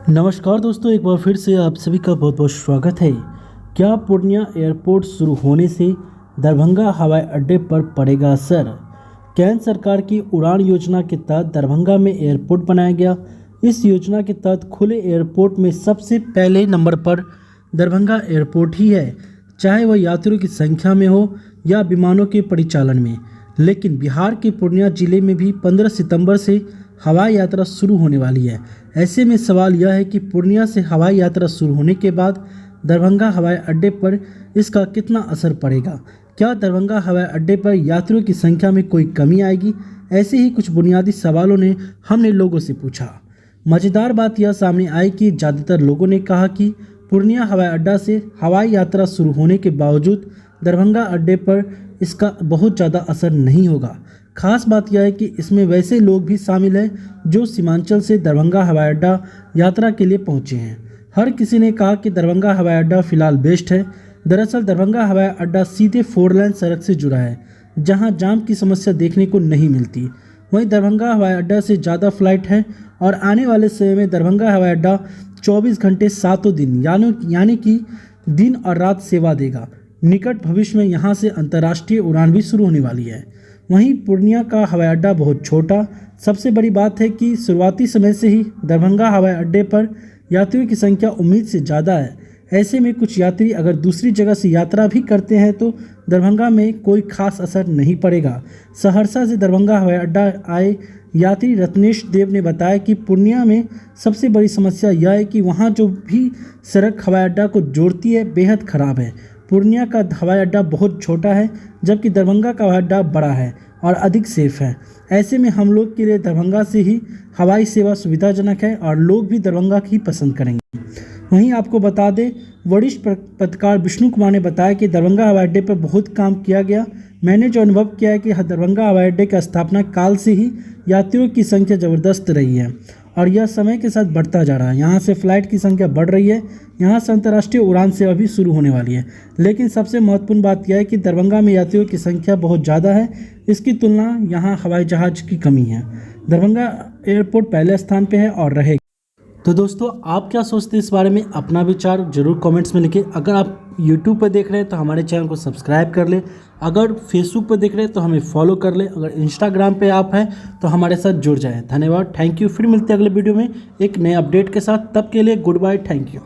नमस्कार दोस्तों, एक बार फिर से आप सभी का बहुत बहुत स्वागत है। क्या पूर्णिया एयरपोर्ट शुरू होने से दरभंगा हवाई अड्डे पर पड़ेगा असर? केंद्र सरकार की उड़ान योजना के तहत दरभंगा में एयरपोर्ट बनाया गया। इस योजना के तहत खुले एयरपोर्ट में सबसे पहले नंबर पर दरभंगा एयरपोर्ट ही है, चाहे वह यात्रियों की संख्या में हो या विमानों के परिचालन में। लेकिन बिहार के पूर्णिया जिले में भी 15 सितंबर से हवाई यात्रा शुरू होने वाली है। ऐसे में सवाल यह है कि पूर्णिया से हवाई यात्रा शुरू होने के बाद दरभंगा हवाई अड्डे पर इसका कितना असर पड़ेगा। क्या दरभंगा हवाई अड्डे पर यात्रियों की संख्या में कोई कमी आएगी? ऐसे ही कुछ बुनियादी सवालों ने हमने लोगों से पूछा। मज़ेदार बात यह सामने आई कि ज़्यादातर लोगों ने कहा कि पूर्णिया हवाई अड्डा से हवाई यात्रा शुरू होने के बावजूद दरभंगा अड्डे पर इसका बहुत ज़्यादा असर नहीं होगा। खास बात यह है कि इसमें वैसे लोग भी शामिल हैं जो सीमांचल से दरभंगा हवाई अड्डा यात्रा के लिए पहुंचे हैं। हर किसी ने कहा कि दरभंगा हवाई अड्डा फिलहाल बेस्ट है। दरअसल दरभंगा हवाई अड्डा सीधे 4 लेन सड़क से जुड़ा है, जहां जाम की समस्या देखने को नहीं मिलती। वहीं दरभंगा हवाई अड्डा से ज़्यादा फ्लाइट है और आने वाले समय में दरभंगा हवाई अड्डा 24 घंटे सातों दिन यानी कि दिन और रात सेवा देगा। निकट भविष्य में यहाँ से अंतर्राष्ट्रीय उड़ान भी शुरू होने वाली है। वहीं पूर्णिया का हवाई अड्डा बहुत छोटा। सबसे बड़ी बात है कि शुरुआती समय से ही दरभंगा हवाई अड्डे पर यात्रियों की संख्या उम्मीद से ज़्यादा है। ऐसे में कुछ यात्री अगर दूसरी जगह से यात्रा भी करते हैं तो दरभंगा में कोई खास असर नहीं पड़ेगा। सहरसा से दरभंगा हवाई अड्डा आए यात्री रत्नेश देव ने बताया कि पूर्णिया में सबसे बड़ी समस्या यह है कि वहाँ जो भी सड़क हवाई अड्डा को जोड़ती है बेहद ख़राब है। पूर्णिया का हवाई अड्डा बहुत छोटा है, जबकि दरभंगा का हवाई अड्डा बड़ा है और अधिक सेफ है। ऐसे में हम लोग के लिए दरभंगा से ही हवाई सेवा सुविधाजनक है और लोग भी दरभंगा ही पसंद करेंगे। वहीं आपको बता दें, वरिष्ठ पत्रकार विष्णु कुमार ने बताया कि दरभंगा हवाई अड्डे पर बहुत काम किया गया। मैंने जो अनुभव किया है कि दरभंगा हवाई अड्डे का स्थापना काल से ही यात्रियों की संख्या ज़बरदस्त रही है और यह समय के साथ बढ़ता जा रहा है। यहाँ से फ्लाइट की संख्या बढ़ रही है। यहाँ से अंतर्राष्ट्रीय उड़ान सेवा भी शुरू होने वाली है। लेकिन सबसे महत्वपूर्ण बात यह है कि दरभंगा में यात्रियों की संख्या बहुत ज़्यादा है। इसकी तुलना यहाँ हवाई जहाज़ की कमी है। दरभंगा एयरपोर्ट पहले स्थान पे है और रहेगा। तो दोस्तों, आप क्या सोचते हैं इस बारे में? अपना विचार जरूर कमेंट्स में लिखें। अगर आप यूट्यूब पर देख रहे हैं तो हमारे चैनल को सब्सक्राइब कर लें। अगर फेसबुक पर देख रहे हैं तो हमें फॉलो कर लें। अगर इंस्टाग्राम पे आप हैं तो हमारे साथ जुड़ जाएं। धन्यवाद, थैंक यू। फिर मिलते हैं अगले वीडियो में एक नए अपडेट के साथ। तब के लिए गुड बाय, थैंक यू।